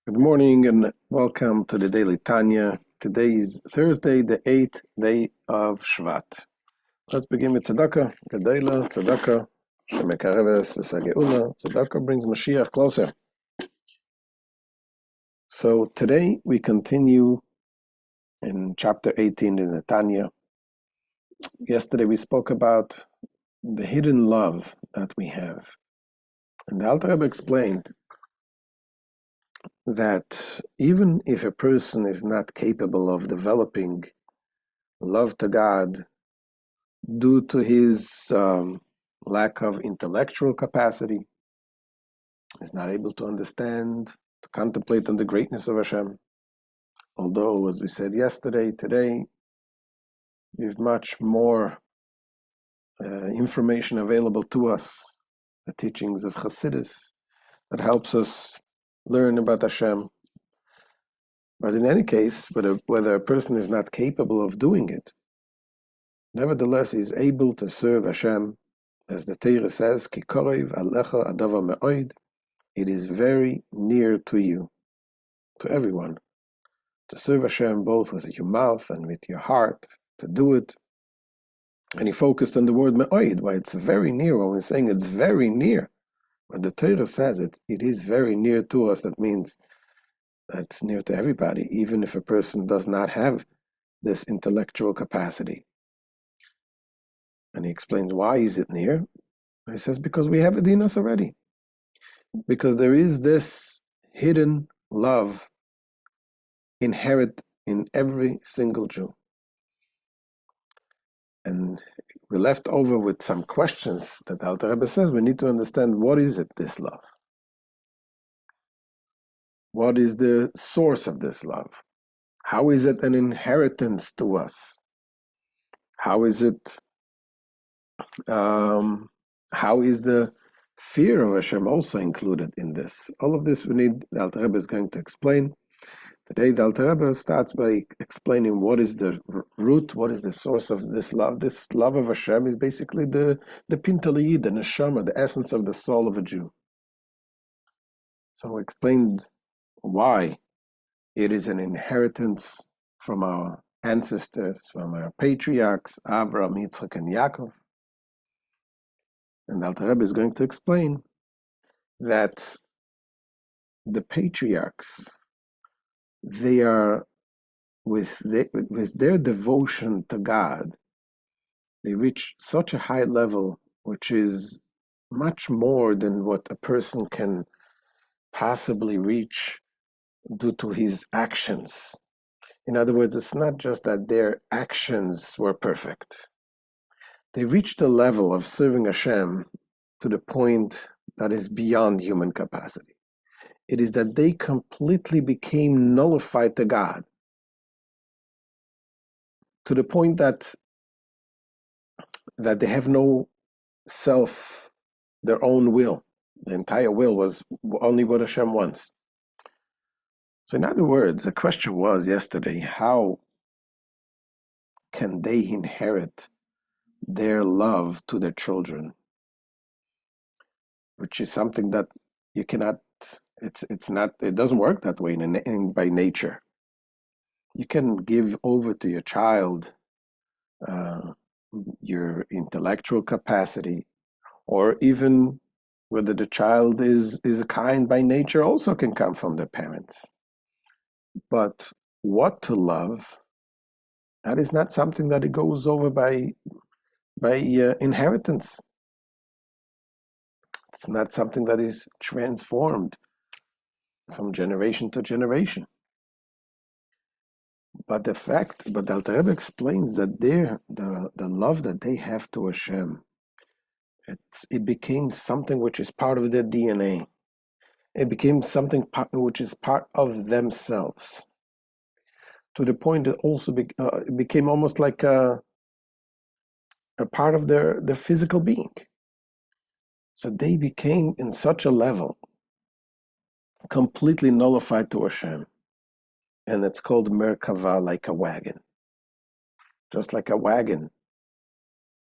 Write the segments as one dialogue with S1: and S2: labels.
S1: Good morning and welcome to the Daily Tanya. Today is Thursday, the 8th day of Shvat. Let's begin with Tzedakah. Gedola, Tzedakah, Shemekareves, Sageula. Tzedakah brings Mashiach closer. So today we continue in chapter 18 in the Tanya. Yesterday we spoke about the hidden love that we have. And the Alter Rebbe explained that even if a person is not capable of developing love to God due to his lack of intellectual capacity, he's not able to understand, to contemplate on the greatness of Hashem. Although, as we said yesterday, today, we have much more information available to us, the teachings of Chassidus, that helps us learn about Hashem. But in any case, whether a person is not capable of doing it, nevertheless, he is able to serve Hashem, as the Torah says, Ki korev alecha adava me'oid. It is very near to you, to everyone, to serve Hashem both with your mouth and with your heart, to do it. And he focused on the word me'oid, why it's very near. When we're saying it's very near, when the Torah says it is very near to us, that means that it's near to everybody, even if a person does not have this intellectual capacity. And he explains why is it near. He says because we have it in us already. Because there is this hidden love inherent in every single Jew. And we're left over with some questions that Alter Rebbe says we need to understand what is it, this love? What is the source of this love? How is it an inheritance to us? How is it, how is the fear of Hashem also included in this? All of this we need, the Alter Rebbe is going to explain. Today, the Alter Rebbe starts by explaining what is the root, what is the source of this love. This love of Hashem is basically the pintaliyid, the neshama, the essence of the soul of a Jew. So we explained why it is an inheritance from our ancestors, from our patriarchs, Avraham, Yitzchak, and Yaakov. And the Alter Rebbe is going to explain that the patriarchs, they are, with their devotion to God, they reach such a high level, which is much more than what a person can possibly reach due to his actions. In other words, it's not just that their actions were perfect. They reached a level of serving Hashem to the point that is beyond human capacity. It is that they completely became nullified to God, to the point that they have no self, their own will. The entire will was only what Hashem wants. So in other words, the question was yesterday, how can they inherit their love to their children? Which is something that you cannot, it's not, it doesn't work that way by nature. You can give over to your child your intellectual capacity, or even whether the child is kind by nature also can come from the parents. But what to love, that is not something that it goes over by inheritance. It's not something that is transformed from generation to generation. But the Alter Rebbe explains that the love that they have to Hashem, it became something which is part of their DNA. It became something which is part of themselves. To the point that also it became almost like a part of their physical being. So they became in such a level completely nullified to Hashem. And it's called Merkava, like a wagon. Just like a wagon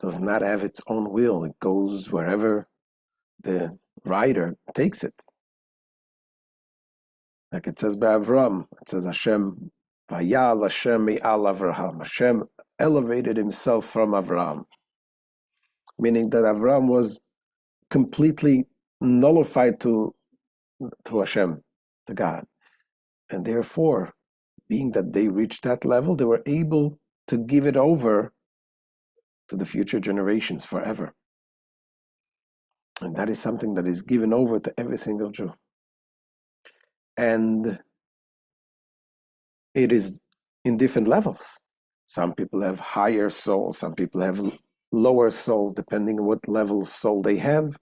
S1: does not have its own wheel. It goes wherever the rider takes it. Like it says by Avram, it says Hashem, Vayal Hashem me'al Avraham. Hashem elevated himself from Avram, meaning that Avram was completely nullified to Hashem, to God. And therefore, being that they reached that level, they were able to give it over to the future generations forever. And that is something that is given over to every single Jew. And it is in different levels. Some people have higher souls, some people have lower souls, depending on what level of soul they have,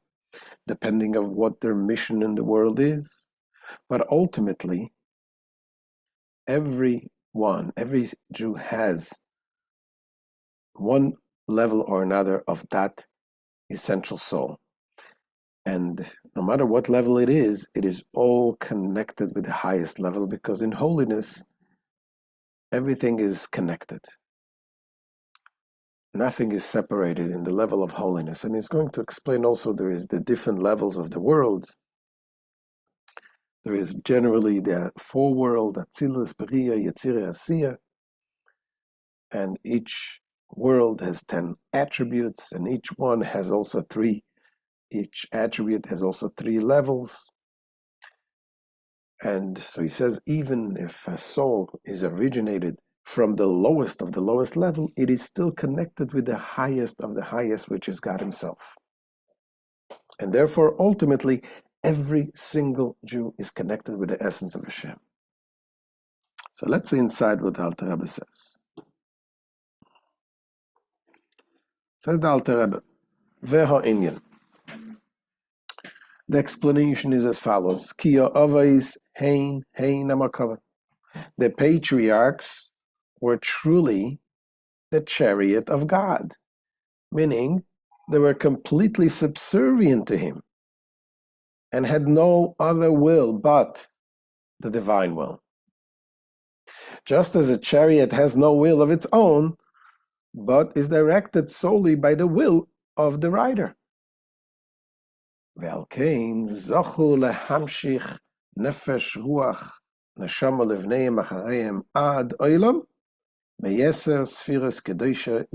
S1: depending on what their mission in the world is. But ultimately, every Jew has one level or another of that essential soul. And no matter what level it is all connected with the highest level, because in holiness, everything is connected. Nothing is separated in the level of holiness. And he's going to explain also there is the different levels of the world. There is generally the foreworld, Atzilus, Beriya, Yetzirah, Asiya. And each world has 10 attributes, and each attribute has also 3 levels. And so he says, even if a soul is originated from the lowest of the lowest level, it is still connected with the highest of the highest, which is God himself. And therefore, ultimately, every single Jew is connected with the essence of Hashem. So let's see inside what the Alter Rebbe says. Says the Alter Rebbe, Veho Inyan. The explanation is as follows. Kiyo avais hein amakava. The patriarchs were truly the chariot of God, meaning they were completely subservient to him and had no other will but the divine will. Just as a chariot has no will of its own, but is directed solely by the will of the rider. Ve'alkein zochu lehamshich nefesh ruach neshama levneim achareim ad oilam meyeser spheres kedusha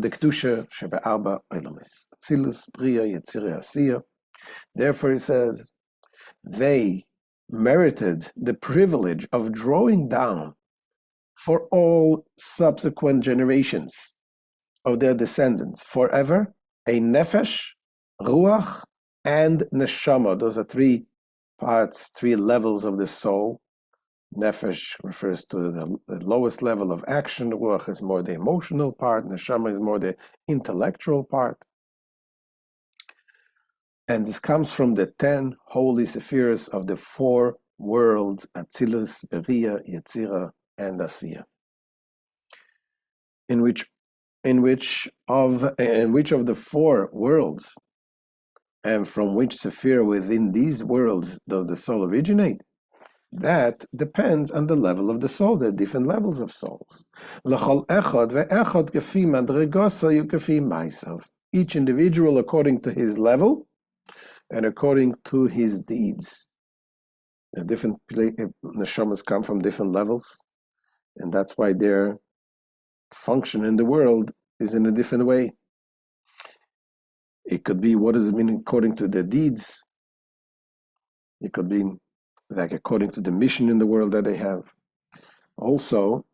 S1: shebe'arba oilamis. Atzilus, Bria, Yetzirah, Asiya. Therefore he says, they merited the privilege of drawing down for all subsequent generations of their descendants forever a nefesh, ruach, and neshama. Those are 3 parts, 3 levels of the soul. Nefesh refers to the lowest level of action. Ruach is more the emotional part. Neshama is more the intellectual part. And this comes from the 10 holy sephiros of the 4 worlds, Atzilus, Beriya, Yetzirah, and Asiya. In which of the 4 worlds and from which sephira within these worlds does the soul originate? That depends on the level of the soul. There are different levels of souls. Each individual according to his level and according to his deeds. Different neshamas come from different levels, and that's why their function in the world is in a different way. It could be, what does it mean according to their deeds? It could be like according to the mission in the world that they have. Also,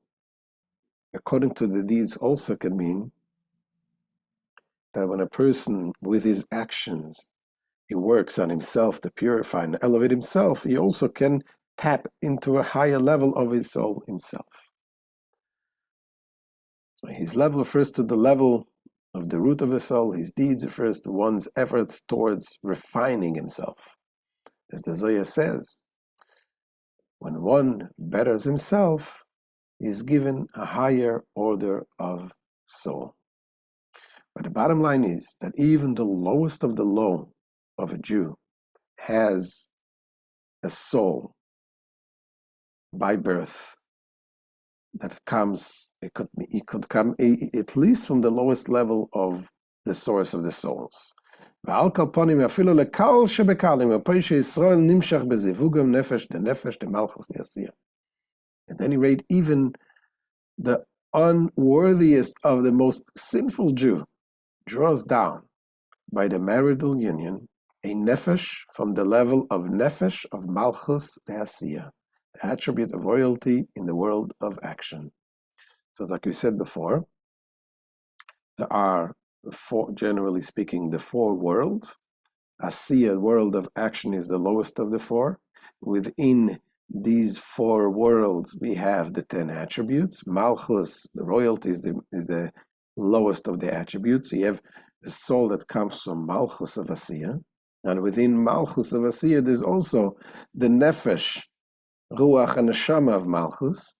S1: according to the deeds also can mean that when a person with his actions, he works on himself to purify and elevate himself, he also can tap into a higher level of his soul himself. So his level refers to the level of the root of the soul. His deeds refers to one's efforts towards refining himself. As the Zohar says, when one betters himself, he is given a higher order of soul. But the bottom line is that even the lowest of the low of a Jew has a soul by birth that comes, it could come at least from the lowest level of the source of the souls. ועל כל פנים אפילו לקל שבקלים, ופה שישראל נמשך בזיווגם נפש דנפש דמלכוס דעשייה. At any rate, even the unworthiest of the most sinful Jew draws down by the marital union a nefesh from the level of nefesh of malchus de'asiyah, the attribute of royalty in the world of action. So like we said before, there are, generally speaking, the four worlds. Asiyah, world of action, is the lowest of the four. Within these four worlds, we have the 10 attributes. Malchus, the royalty, is the lowest of the attributes. So you have the soul that comes from Malchus of Asiyah. And within Malchus of Asiyah, there's also the Nefesh, Ruach, and Neshama of Malchus,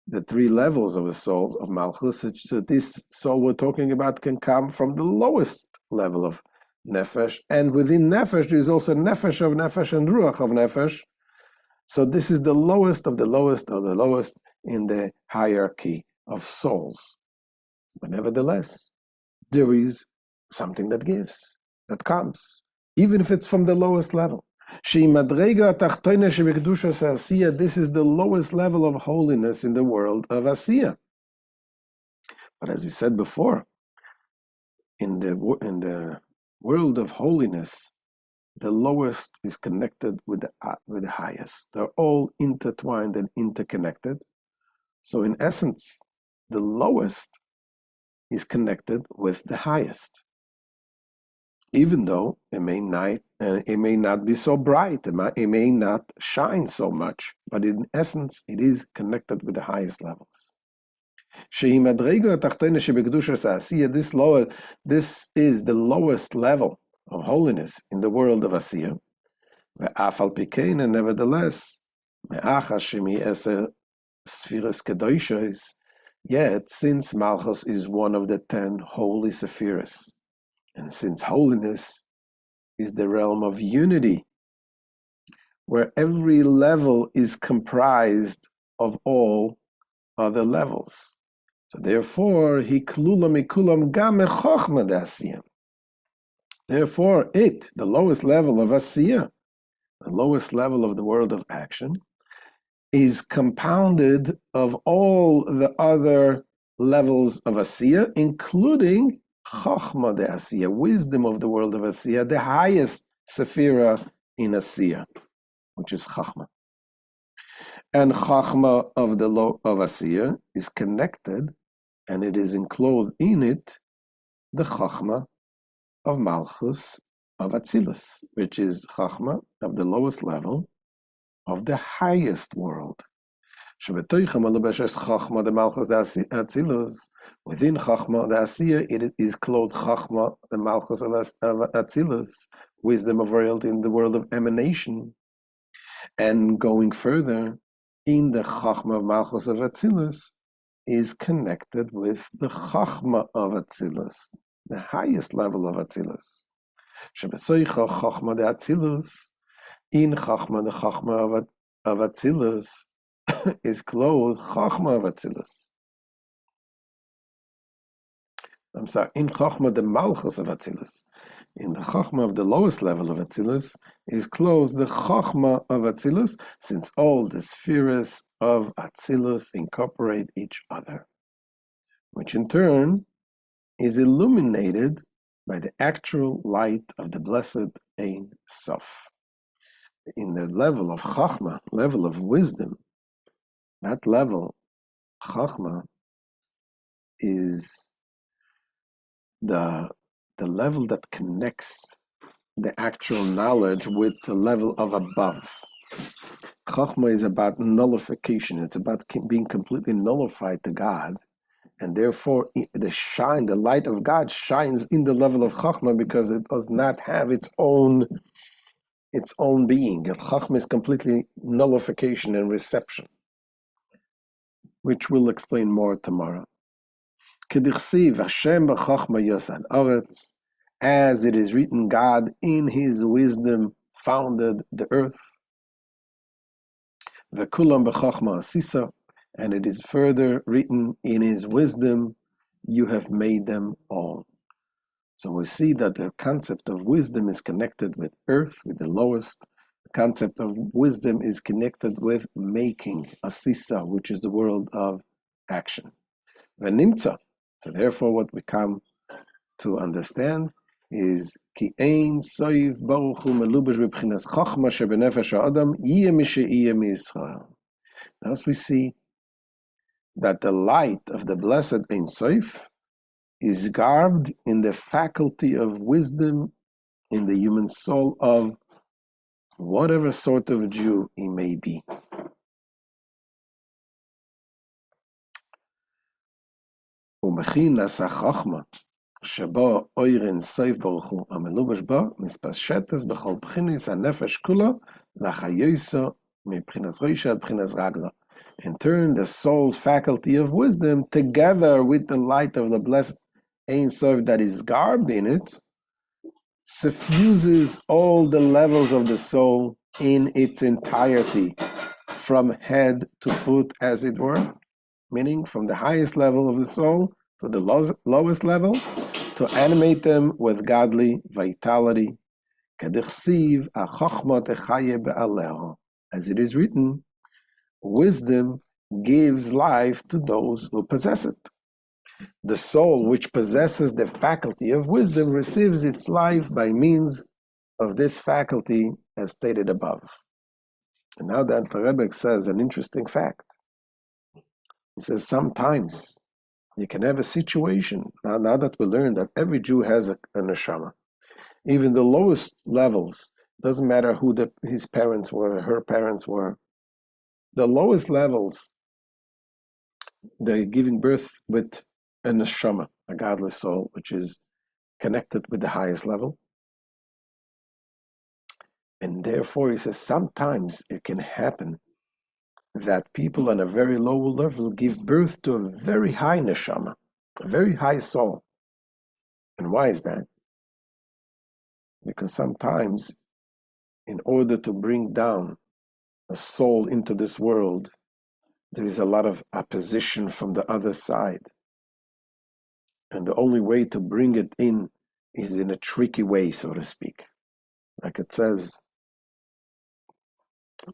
S1: the three levels of the soul of Malchus. So this soul we're talking about can come from the lowest level of Nefesh. And within Nefesh, there's also Nefesh of Nefesh and Ruach of Nefesh. So this is the lowest of the lowest of the lowest in the hierarchy of souls. But nevertheless, there is something that gives, that comes, even if it's from the lowest level. This is the lowest level of holiness in the world of Asiyah. But as we said before, in the world of holiness, the lowest is connected with the highest. They're all intertwined and interconnected. So in essence, the lowest is connected with the highest. Even though it may not be so bright, it may not shine so much, but in essence, it is connected with the highest levels. This is the lowest level of holiness in the world of Asiyah. And nevertheless, yet, since Malchus is one of the 10 holy Sephiras, and since holiness is the realm of unity, where every level is comprised of all other levels. So therefore, therefore, the lowest level of Asiyah, the lowest level of the world of action, is compounded of all the other levels of Asiyah, including Chachma de Asiyah, wisdom of the world of Asiyah, the highest Sephira in Asiyah, which is Chachma. And Chachma of Asiyah is connected, and it is enclosed in it, the Chachma of Malchus of Atzilus, which is Chachma of the lowest level of the highest world. Within Chachma the Asiyah, it is clothed Chachma, the Malchus of Atzilus, wisdom of royalty in the world of emanation. And going further, in the Chachma of Malchus of Atzilus is connected with the Chachma of Atzilus, the highest level of Atzilus. Chachma de Atzilus, in Chachma, the Chachma of Atzilus, is clothed Chachma of Atzilus. I'm sorry, in Chachma, the Malchus of Atzilus. In the Chachma of the lowest level of Atzilus is clothed the Chachma of Atzilus, since all the spheres of Atzilus incorporate each other, which in turn is illuminated by the actual light of the blessed Ein Sof. In the level of Chachma, level of wisdom, that level, Chachma, is the level that connects the actual knowledge with the level of above. Chachma is about nullification. It's about being completely nullified to God. And therefore, the light of God shines in the level of Chachma because it does not have its own being. Chachma is completely nullification and reception, which we'll explain more tomorrow. As it is written, God in his wisdom founded the earth. And it is further written, in his wisdom you have made them all. So we see that the concept of wisdom is connected with earth, with the lowest. The concept of wisdom is connected with making, asisa, which is the world of action. Venimtza. So therefore what we come to understand is ki ein soif baruch hu melubash b'bchinas chochma shebenefesh ha'adam yiyeh mi she'iyeh miYisrael. Thus we see that the light of the blessed Ein Sof is garbed in the faculty of wisdom in the human soul of whatever sort of Jew he may be. ומכינס החוכמה שבו אור אין סוף ברוך הוא המלובש בו מתפשטת בכל בחינס הנפש כולו לחיוסו מבחינס ראשו עד בחינס רגלו. In turn, the soul's faculty of wisdom, together with the light of the blessed Ein Sof that is garbed in it, suffuses all the levels of the soul in its entirety, from head to foot, as it were, meaning from the highest level of the soul to the lowest level, to animate them with godly vitality. As it is written, wisdom gives life to those who possess it. The soul which possesses the faculty of wisdom receives its life by means of this faculty as stated above. And now the Rebbe says an interesting fact. He says sometimes you can have a situation, now that we learned that every Jew has a neshama, even the lowest levels, doesn't matter who his parents were, her parents were, the lowest levels, they're giving birth with a neshama, a godless soul, which is connected with the highest level. And therefore, he says, sometimes it can happen that people on a very low level give birth to a very high neshama, a very high soul. And why is that? Because sometimes, in order to bring down a soul into this world, there is a lot of opposition from the other side. And the only way to bring it in is in a tricky way, so to speak. Like it says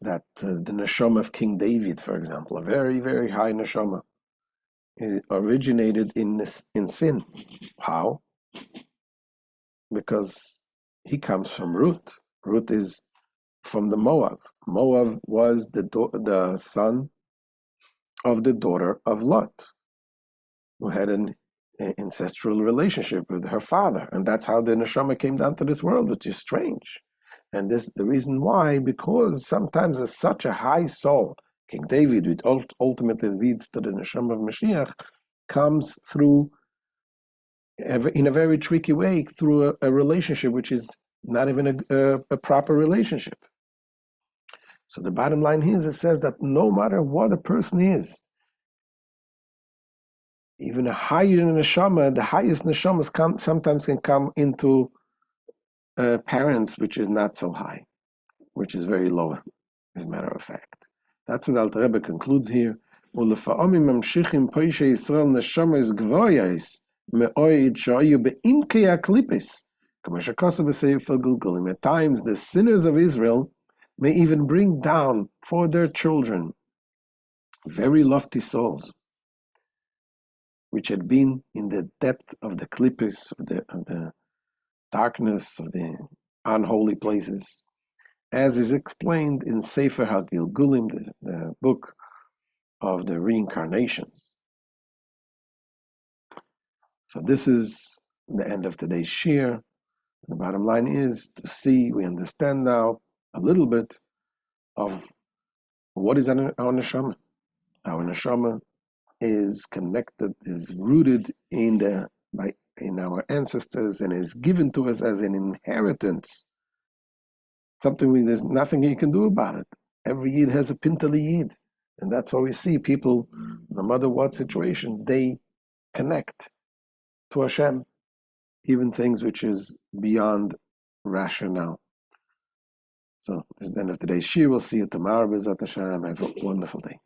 S1: that the neshama of King David, for example, a very, very high neshama, originated in sin. How? Because he comes from Ruth. Ruth is from the Moab. Moab was the son of the daughter of Lot, who had an ancestral relationship with her father. And that's how the neshama came down to this world, which is strange. And this the reason why, because sometimes it's such a high soul, King David, which ultimately leads to the neshama of Mashiach, comes through, in a very tricky way, through a relationship which is not even a proper relationship. So the bottom line here is it says that no matter what a person is, even a higher neshama, the highest neshamas sometimes can come into parents which is not so high, which is very low, as a matter of fact. That's what Alter Rebbe concludes here. ולפעמים ממשיכים פוישי ישראל נשמות גבוהות מאוד שהיו בעמקי הקליפות, כמו שכתוב בספר גלגולים. At times, the sinners of Israel may even bring down for their children very lofty souls, which had been in the depth of the klippos, of the darkness, of the unholy places, as is explained in Sefer HaGilgulim, the book of the reincarnations. So this is the end of today's shir. The bottom line is to see, we understand now a little bit of what is our neshama. Our neshama is connected, is rooted in our ancestors, and is given to us as an inheritance. Something there's nothing you can do about it. Every Yid has a pintali Yid. And that's why we see people, no matter what situation, they connect to Hashem, even things which is beyond rationale. So this is the end of today's shir. We'll see you tomorrow. B'ezrat Hashem. Have a wonderful day.